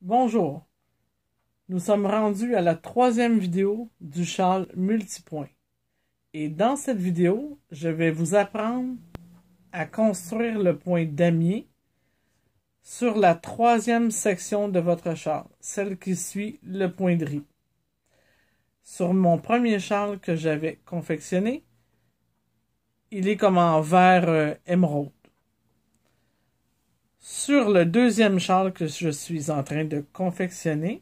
Bonjour, nous sommes rendus à la troisième vidéo du châle multipoint. Et dans cette vidéo, je vais vous apprendre à construire le point damier sur la troisième section de votre châle, celle qui suit le point de riz. Sur mon premier châle que j'avais confectionné, il est comme en vert émeraude. Sur le deuxième châle que je suis en train de confectionner,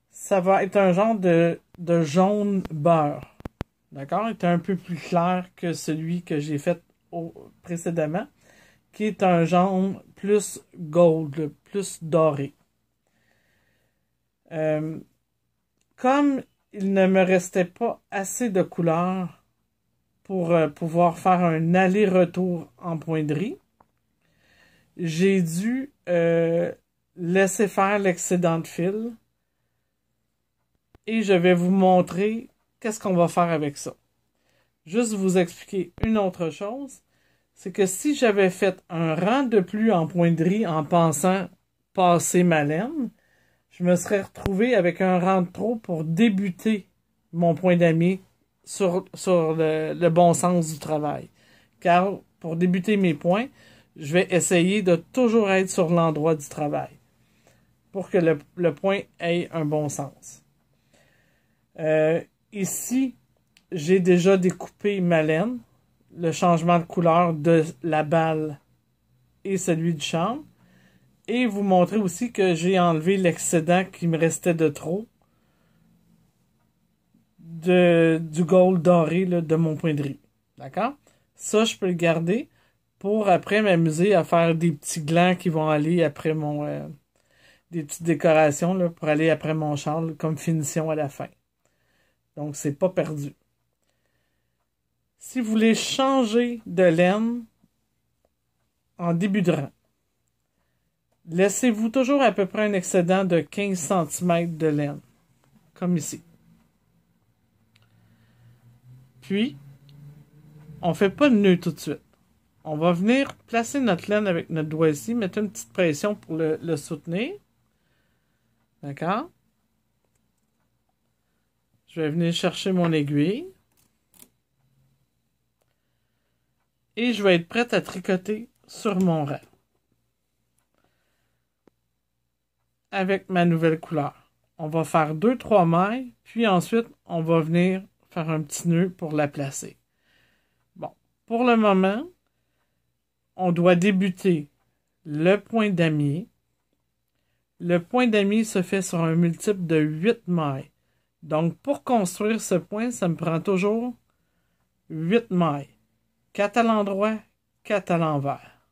ça va être un genre de jaune beurre. D'accord? Il est un peu plus clair que celui que j'ai fait précédemment, qui est un jaune plus gold, plus doré. Comme il ne me restait pas assez de couleur pour pouvoir faire un aller-retour en point de riz, j'ai dû laisser faire l'excédent de fil et je vais vous montrer qu'est-ce qu'on va faire avec ça. Juste vous expliquer une autre chose, c'est que si j'avais fait un rang de plus en point de riz en pensant passer ma laine, je me serais retrouvé avec un rang de trop pour débuter mon point damier sur le bon sens du travail. Car pour débuter mes points, je vais essayer de toujours être sur l'endroit du travail pour que le point ait un bon sens. Ici, j'ai déjà découpé ma laine, le changement de couleur de la balle et celui du champ. Et vous montrer aussi que j'ai enlevé l'excédent qui me restait de trop du gold doré là, de mon point de riz. D'accord? Ça, je peux le garder pour après m'amuser à faire des petits glands qui vont aller après des petites décorations là, pour aller après mon châle comme finition à la fin. Donc, c'est pas perdu. Si vous voulez changer de laine en début de rang, laissez-vous toujours à peu près un excédent de 15 cm de laine, comme ici. Puis, on ne fait pas de nœud tout de suite. On va venir placer notre laine avec notre doigt ici, mettre une petite pression pour le soutenir. D'accord? Je vais venir chercher mon aiguille. Et je vais être prête à tricoter sur mon rang. Avec ma nouvelle couleur. On va faire 2-3 mailles, puis ensuite, on va venir faire un petit nœud pour la placer. Bon, pour le moment, on doit débuter le point damier. Le point damier se fait sur un multiple de 8 mailles. Donc, pour construire ce point, ça me prend toujours 8 mailles. 4 à l'endroit, 4 à l'envers.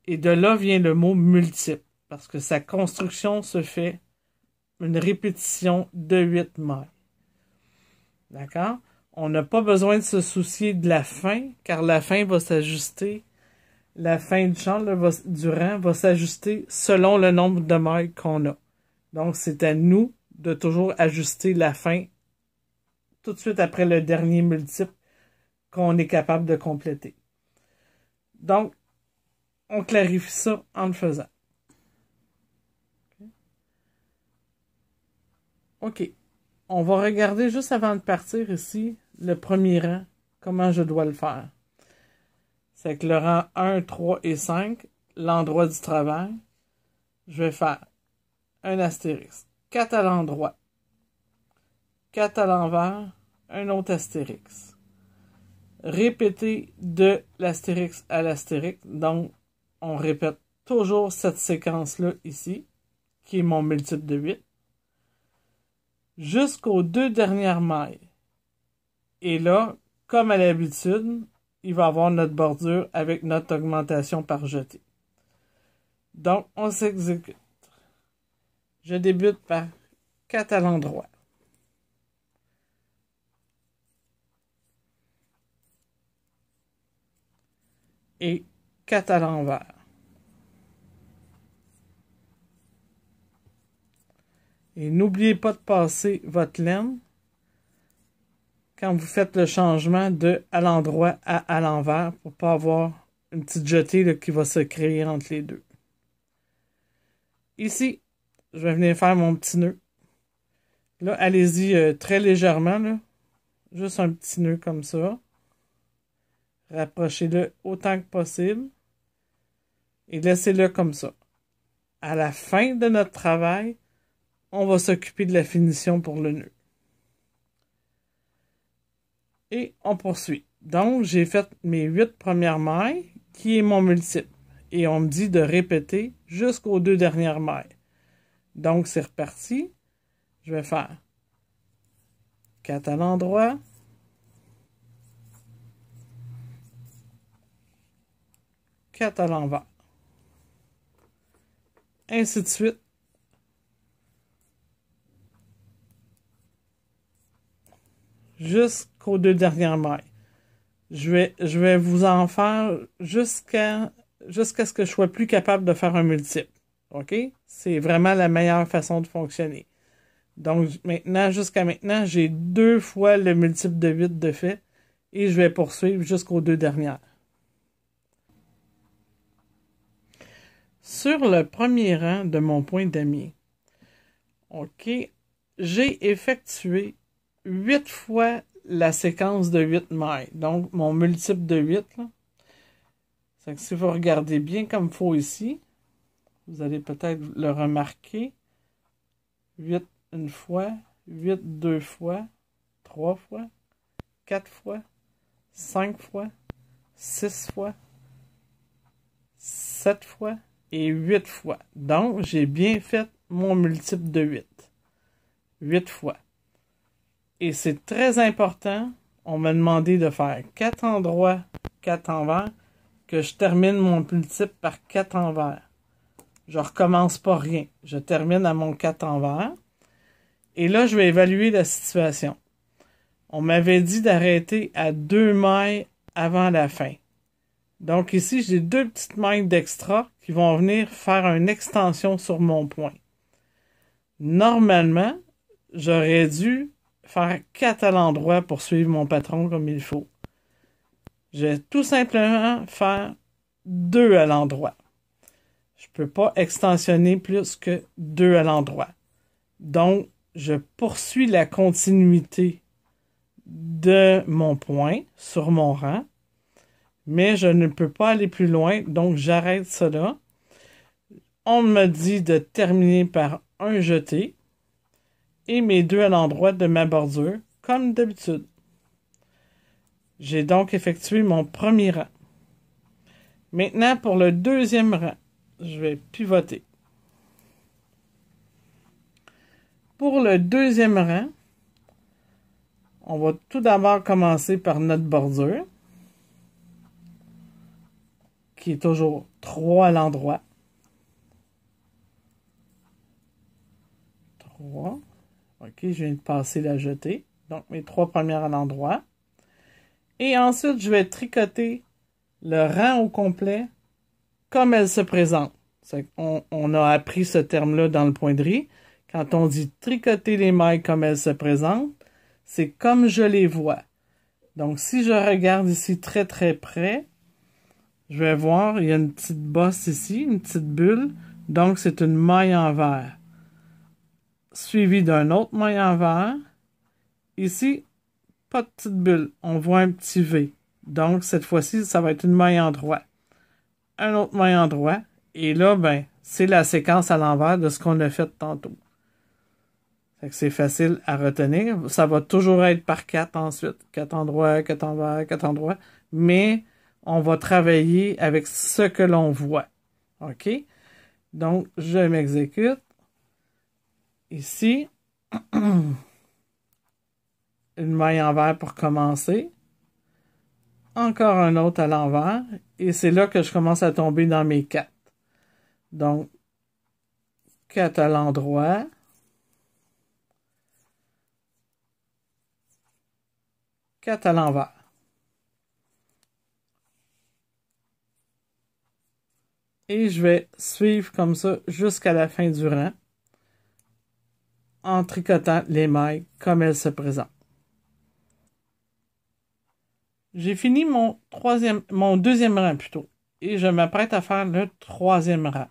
Et de là vient le mot multiple, parce que sa construction se fait une répétition de 8 mailles. D'accord? On n'a pas besoin de se soucier de la fin, car la fin va s'ajuster. La fin du châle du rang va s'ajuster selon le nombre de mailles qu'on a. Donc, c'est à nous de toujours ajuster la fin tout de suite après le dernier multiple qu'on est capable de compléter. Donc, on clarifie ça en le faisant. OK. On va regarder juste avant de partir ici le premier rang, comment je dois le faire. C'est que le rang 1, 3 et 5, l'endroit du travail, je vais faire un astérix. 4 à l'endroit, 4 à l'envers, un autre astérix. Répéter de l'astérix à l'astérix. Donc, on répète toujours cette séquence-là ici, qui est mon multiple de 8, jusqu'aux 2 dernières mailles. Et là, comme à l'habitude, il va y avoir notre bordure avec notre augmentation par jeté. Donc, on s'exécute. Je débute par 4 à l'endroit. Et 4 à l'envers. Et n'oubliez pas de passer votre laine quand vous faites le changement de à l'endroit à l'envers pour ne pas avoir une petite jetée là, qui va se créer entre les deux. Ici, je vais venir faire mon petit nœud. Là, allez-y très légèrement, là. Juste un petit nœud comme ça. Rapprochez-le autant que possible. Et laissez-le comme ça. À la fin de notre travail, on va s'occuper de la finition pour le nœud. Et on poursuit. Donc, j'ai fait mes 8 premières mailles, qui est mon multiple. Et on me dit de répéter jusqu'aux 2 dernières mailles. Donc, c'est reparti. Je vais faire 4 à l'endroit, 4 à l'envers. Ainsi de suite. Jusqu'aux 2 dernières mailles. Je vais vous en faire jusqu'à ce que je sois plus capable de faire un multiple. OK? C'est vraiment la meilleure façon de fonctionner. Donc, maintenant, jusqu'à maintenant, j'ai 2 fois le multiple de 8 de fait et je vais poursuivre jusqu'aux 2 dernières. Sur le premier rang de mon point damier, OK, j'ai effectué 8 fois la séquence de 8 mailles. Donc, mon multiple de 8, là. C'est que si vous regardez bien comme il faut ici, vous allez peut-être le remarquer. 8 une fois, 8 deux fois, 3 fois, 4 fois, 5 fois, 6 fois, 7 fois et 8 fois. Donc, j'ai bien fait mon multiple de 8. 8 fois. Et c'est très important, on m'a demandé de faire 4 endroits, 4 envers, que je termine mon multiple par 4 envers. Je recommence pas rien. Je termine à mon 4 envers. Et là, je vais évaluer la situation. On m'avait dit d'arrêter à 2 mailles avant la fin. Donc ici, j'ai 2 petites mailles d'extra qui vont venir faire une extension sur mon point. Normalement, j'aurais dû faire 4 à l'endroit pour suivre mon patron comme il faut. Je vais tout simplement faire 2 à l'endroit. Je ne peux pas extensionner plus que 2 à l'endroit. Donc, je poursuis la continuité de mon point sur mon rang, mais je ne peux pas aller plus loin, donc j'arrête cela. On me dit de terminer par un jeté et mes 2 à l'endroit de ma bordure, comme d'habitude. J'ai donc effectué mon premier rang. Maintenant, pour le deuxième rang, je vais pivoter. Pour le deuxième rang, on va tout d'abord commencer par notre bordure, qui est toujours 3 à l'endroit. 3. OK, je viens de passer la jetée. Donc, mes 3 premières à l'endroit. Et ensuite, je vais tricoter le rang au complet comme elle se présente. On a appris ce terme-là dans le point de riz. Quand on dit tricoter les mailles comme elles se présentent, c'est comme je les vois. Donc, si je regarde ici très très près, je vais voir, il y a une petite bosse ici, une petite bulle. Donc, c'est une maille en vert. Suivie d'une autre maille en vert. Ici, pas de petite bulle. On voit un petit V. Donc, cette fois-ci, ça va être une maille en droit. Un autre maille en droit. Et là, ben, c'est la séquence à l'envers de ce qu'on a fait tantôt. Fait que c'est facile à retenir. Ça va toujours être par 4 ensuite. 4 endroits, 4 envers, 4 endroits. Mais on va travailler avec ce que l'on voit. OK? Donc, je m'exécute. Ici, une maille envers pour commencer. Encore un autre à l'envers. Et c'est là que je commence à tomber dans mes 4. Donc, 4 à l'endroit. 4 à l'envers. Et je vais suivre comme ça jusqu'à la fin du rang en tricotant les mailles comme elles se présentent. J'ai fini mon deuxième rang plutôt. Et je m'apprête à faire le troisième rang.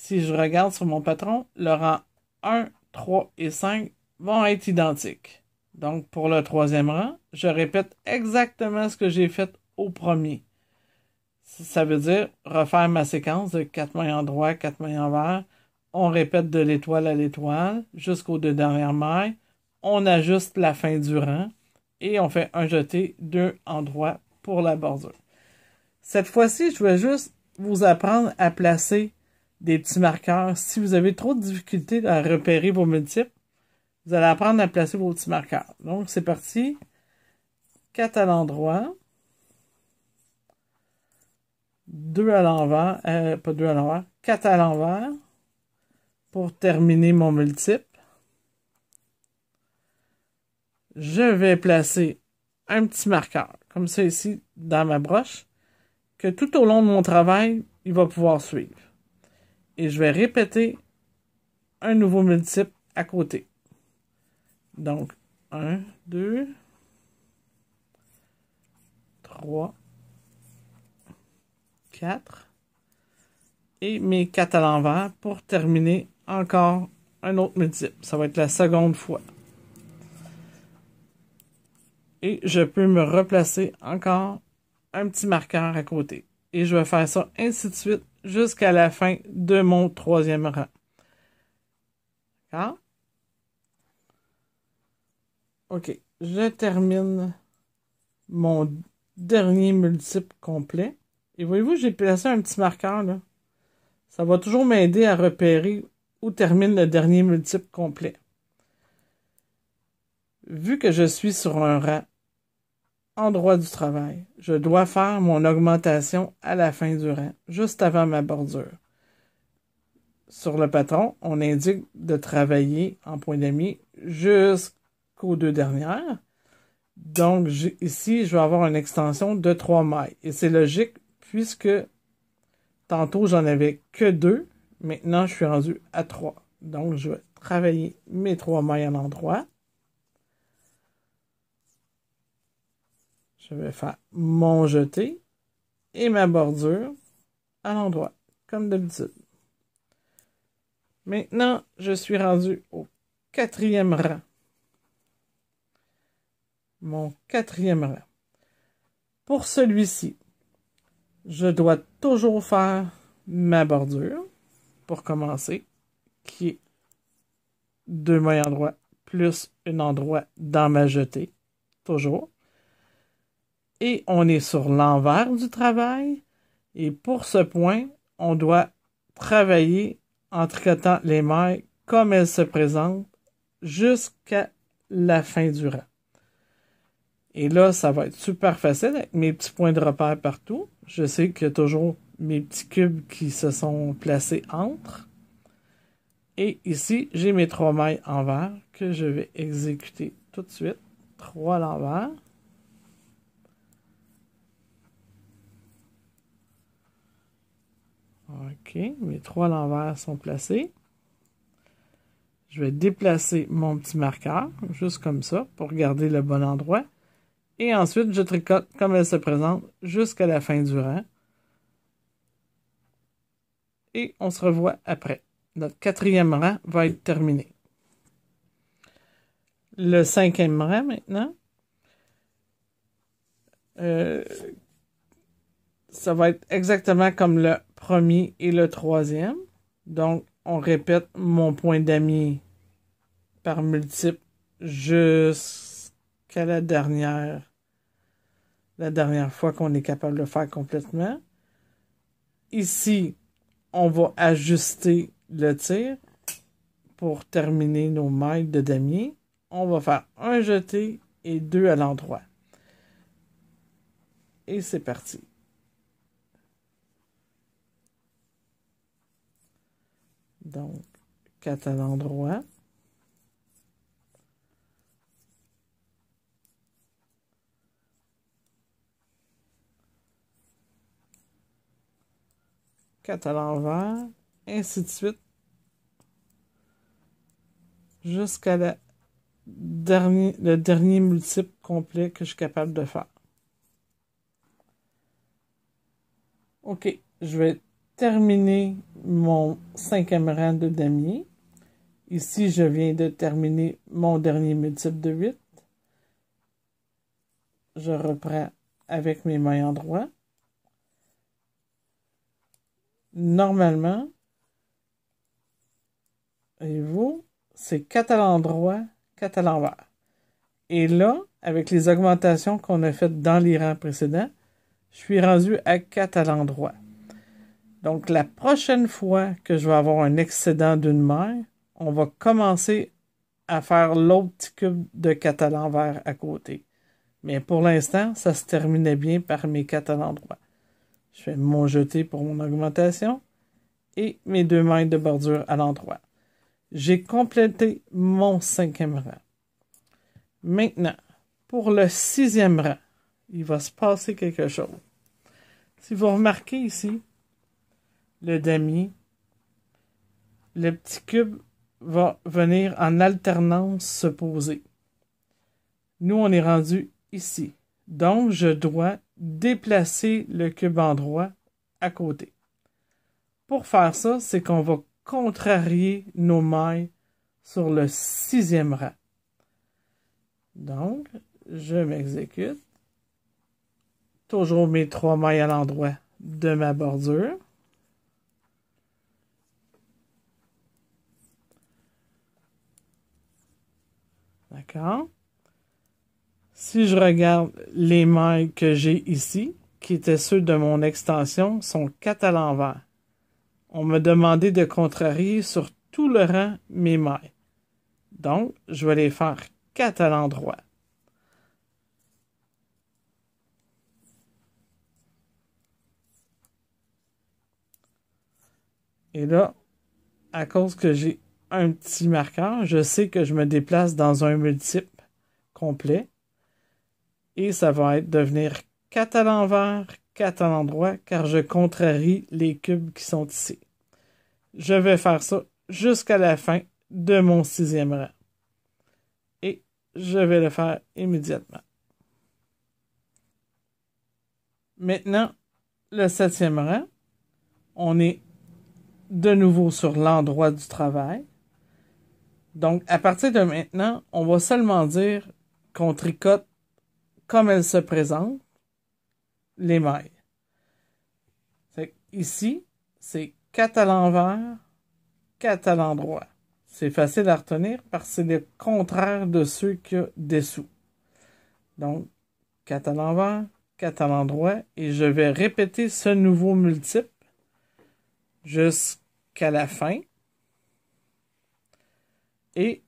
Si je regarde sur mon patron, le rang 1, 3 et 5 vont être identiques. Donc, pour le troisième rang, je répète exactement ce que j'ai fait au premier. Ça veut dire refaire ma séquence de 4 mailles en droit, 4 mailles envers. On répète de l'étoile à l'étoile jusqu'aux 2 dernières mailles. On ajuste la fin du rang et on fait un jeté, 2 en droit pour la bordure. Cette fois-ci, je vais juste vous apprendre à placer des petits marqueurs. Si vous avez trop de difficultés à repérer vos multiples, vous allez apprendre à placer vos petits marqueurs. Donc, c'est parti. 4 à l'endroit. 2 à l'envers. Pas 2 à l'envers. 4 à l'envers. Pour terminer mon multiple. Je vais placer un petit marqueur, comme ça ici, dans ma broche, que tout au long de mon travail, il va pouvoir suivre. Et je vais répéter un nouveau multiple à côté. Donc, 1, 2, 3, 4. Et mes 4 à l'envers pour terminer encore un autre multiple. Ça va être la seconde fois. Et je peux me replacer encore un petit marqueur à côté. Et je vais faire ça ainsi de suite jusqu'à la fin de mon troisième rang. D'accord? OK. Je termine mon dernier multiple complet. Et voyez-vous, j'ai placé un petit marqueur là. Ça va toujours m'aider à repérer où termine le dernier multiple complet. Vu que je suis sur un rang en droit du travail, je dois faire mon augmentation à la fin du rang, juste avant ma bordure. Sur le patron, on indique de travailler en point d'amis jusqu'aux 2 dernières. Donc, ici, je vais avoir une extension de 3 mailles. Et c'est logique, puisque tantôt, j'en avais que 2. Maintenant, je suis rendu à 3. Donc, je vais travailler mes 3 mailles à l'endroit. Je vais faire mon jeté et ma bordure à l'endroit, comme d'habitude. Maintenant, je suis rendu au 4e rang. Mon 4e rang. Pour celui-ci, je dois toujours faire ma bordure pour commencer, qui est 2 mailles en droit plus un endroit dans ma jetée, toujours. Et on est sur l'envers du travail. Et pour ce point, on doit travailler en tricotant les mailles comme elles se présentent jusqu'à la fin du rang. Et là, ça va être super facile avec mes petits points de repère partout. Je sais qu'il y a toujours mes petits cubes qui se sont placés entre. Et ici, j'ai mes 3 mailles envers que je vais exécuter tout de suite. 3 à l'envers. OK, mes 3 à l'envers sont placés. Je vais déplacer mon petit marqueur, juste comme ça, pour garder le bon endroit. Et ensuite, je tricote comme elle se présente jusqu'à la fin du rang. Et on se revoit après. Notre 4e rang va être terminé. Le 5e rang maintenant. Ça va être exactement comme le premier et le 3e. Donc, on répète mon point d'amis par multiple jusqu'à la dernière fois qu'on est capable de le faire complètement. Ici, on va ajuster le tir pour terminer nos mailles de damier. On va faire un jeté et 2 à l'endroit. Et c'est parti. Donc, 4 à l'endroit. Quatre à l'envers, ainsi de suite, jusqu'à le dernier multiple complet que je suis capable de faire. OK, je vais terminé mon 5e rang de damier. Ici, je viens de terminer mon dernier multiple de 8. Je reprends avec mes mailles en droit. Normalement, voyez-vous, c'est 4 à l'endroit, 4 à l'envers. Et là, avec les augmentations qu'on a faites dans les rangs précédents, je suis rendu à 4 à l'endroit. Donc, la prochaine fois que je vais avoir un excédent d'une maille, on va commencer à faire l'autre petit cube de 4 à l'envers à côté. Mais pour l'instant, ça se terminait bien par mes 4 à l'endroit. Je fais mon jeté pour mon augmentation et mes 2 mailles de bordure à l'endroit. J'ai complété mon 5e rang. Maintenant, pour le 6e rang, il va se passer quelque chose. Si vous remarquez ici, le damier, le petit cube va venir en alternance se poser. Nous, on est rendu ici. Donc, je dois déplacer le cube en droit à côté. Pour faire ça, c'est qu'on va contrarier nos mailles sur le 6e rang. Donc, je m'exécute. Toujours mes 3 mailles à l'endroit de ma bordure. D'accord? Si je regarde les mailles que j'ai ici, qui étaient ceux de mon extension, sont 4 à l'envers. On m'a demandé de contrarier sur tout le rang mes mailles. Donc, je vais les faire 4 à l'endroit. Et là, à cause que j'ai un petit marqueur, je sais que je me déplace dans un multiple complet. Et ça va devenir 4 à l'envers, 4 à l'endroit, car je contrarie les cubes qui sont ici. Je vais faire ça jusqu'à la fin de mon 6e rang. Et je vais le faire immédiatement. Maintenant, le 7e rang, on est de nouveau sur l'endroit du travail. Donc, à partir de maintenant, on va seulement dire qu'on tricote comme elles se présentent, les mailles. Ici, c'est 4 à l'envers, 4 à l'endroit. C'est facile à retenir parce que c'est le contraire de ceux qu'il y a dessous. Donc, 4 à l'envers, 4 à l'endroit, et je vais répéter ce nouveau multiple jusqu'à la fin. Et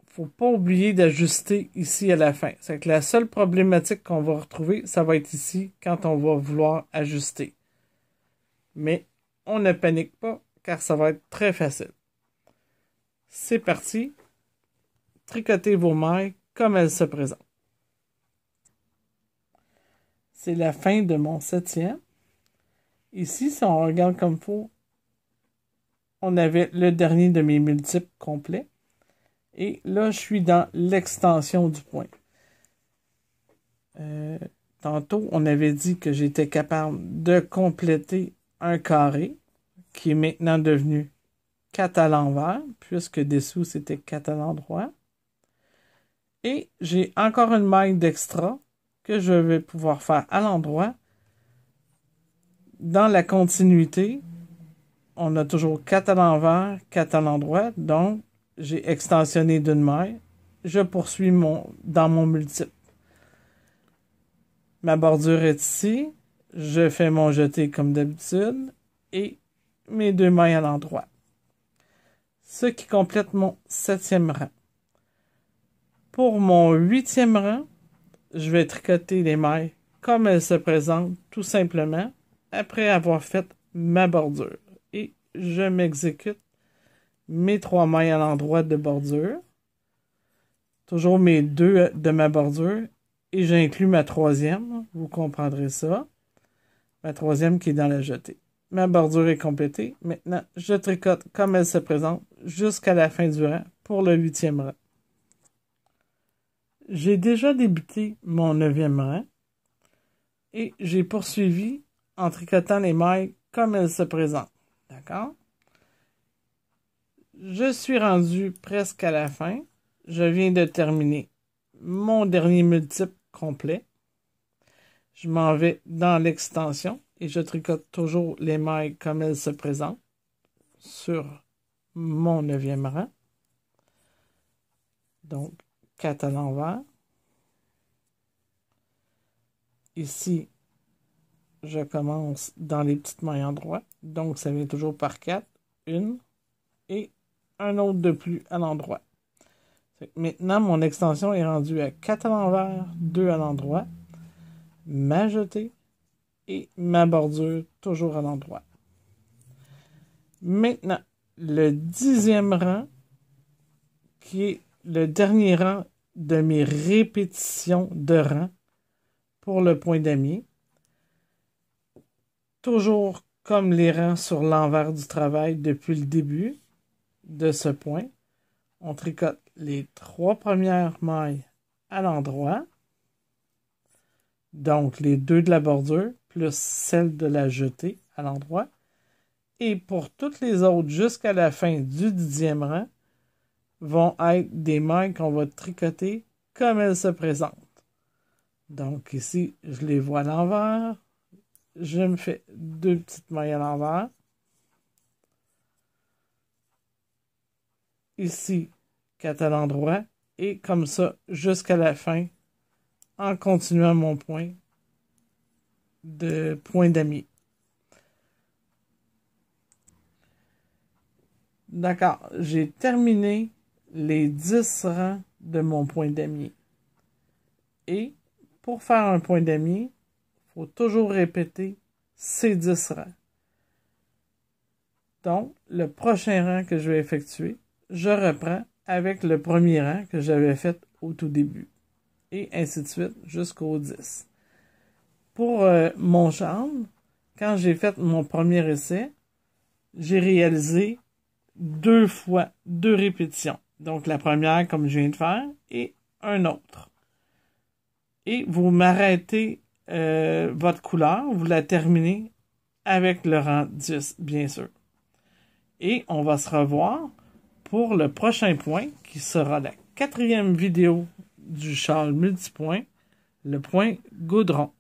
faut pas oublier d'ajuster ici à la fin. C'est que la seule problématique qu'on va retrouver, ça va être ici quand on va vouloir ajuster. Mais on ne panique pas car ça va être très facile. C'est parti. Tricotez vos mailles comme elles se présentent. C'est la fin de mon 7e. Ici, si on regarde comme il faut, on avait le dernier de mes multiples complets. Et là, je suis dans l'extension du point. Tantôt, on avait dit que j'étais capable de compléter un carré, qui est maintenant devenu 4 à l'envers, puisque dessous, c'était 4 à l'endroit. Et j'ai encore une maille d'extra que je vais pouvoir faire à l'endroit. Dans la continuité, on a toujours 4 à l'envers, 4 à l'endroit, donc j'ai extensionné d'une maille. Je poursuis dans mon multiple. Ma bordure est ici. Je fais mon jeté comme d'habitude. Et mes 2 mailles à l'endroit. Ce qui complète mon 7e rang. Pour mon 8e rang, je vais tricoter les mailles comme elles se présentent, tout simplement, après avoir fait ma bordure. Et je m'exécute mes 3 mailles à l'endroit de bordure. Toujours mes 2 de ma bordure. Et j'inclus ma 3e. Vous comprendrez ça. Ma 3e qui est dans la jetée. Ma bordure est complétée. Maintenant, je tricote comme elle se présente jusqu'à la fin du rang pour le 8e rang. J'ai déjà débuté mon 9e rang. Et j'ai poursuivi en tricotant les mailles comme elles se présentent. D'accord? Je suis rendu presque à la fin. Je viens de terminer mon dernier multiple complet. Je m'en vais dans l'extension et je tricote toujours les mailles comme elles se présentent sur mon 9e rang. Donc, 4 à l'envers. Ici, je commence dans les petites mailles en droit. Donc, ça vient toujours par 4. Une et un autre de plus à l'endroit. Maintenant, mon extension est rendue à 4 à l'envers, 2 à l'endroit, ma jetée et ma bordure toujours à l'endroit. Maintenant, le 10e rang, qui est le dernier rang de mes répétitions de rang pour le point damier. Toujours comme les rangs sur l'envers du travail depuis le début de ce point. On tricote les 3 premières mailles à l'endroit. Donc, les 2 de la bordure plus celle de la jetée à l'endroit. Et pour toutes les autres, jusqu'à la fin du 10e rang, vont être des mailles qu'on va tricoter comme elles se présentent. Donc, ici, je les vois à l'envers. Je me fais 2 petites mailles à l'envers. Ici, 4 à l'endroit. Et comme ça, jusqu'à la fin, en continuant mon point damier. D'accord, j'ai terminé les 10 rangs de mon point damier. Et pour faire un point damier, il faut toujours répéter ces 10 rangs. Donc, le prochain rang que je vais effectuer, je reprends avec le premier rang que j'avais fait au tout début. Et ainsi de suite jusqu'au 10. Pour mon charme, quand j'ai fait mon premier essai, j'ai réalisé 2 fois 2 répétitions. Donc la première comme je viens de faire et un autre. Et vous m'arrêtez votre couleur, vous la terminez avec le rang 10, bien sûr. Et on va se revoir pour le prochain point qui sera la 4e vidéo du châle multipoint, le point goudron.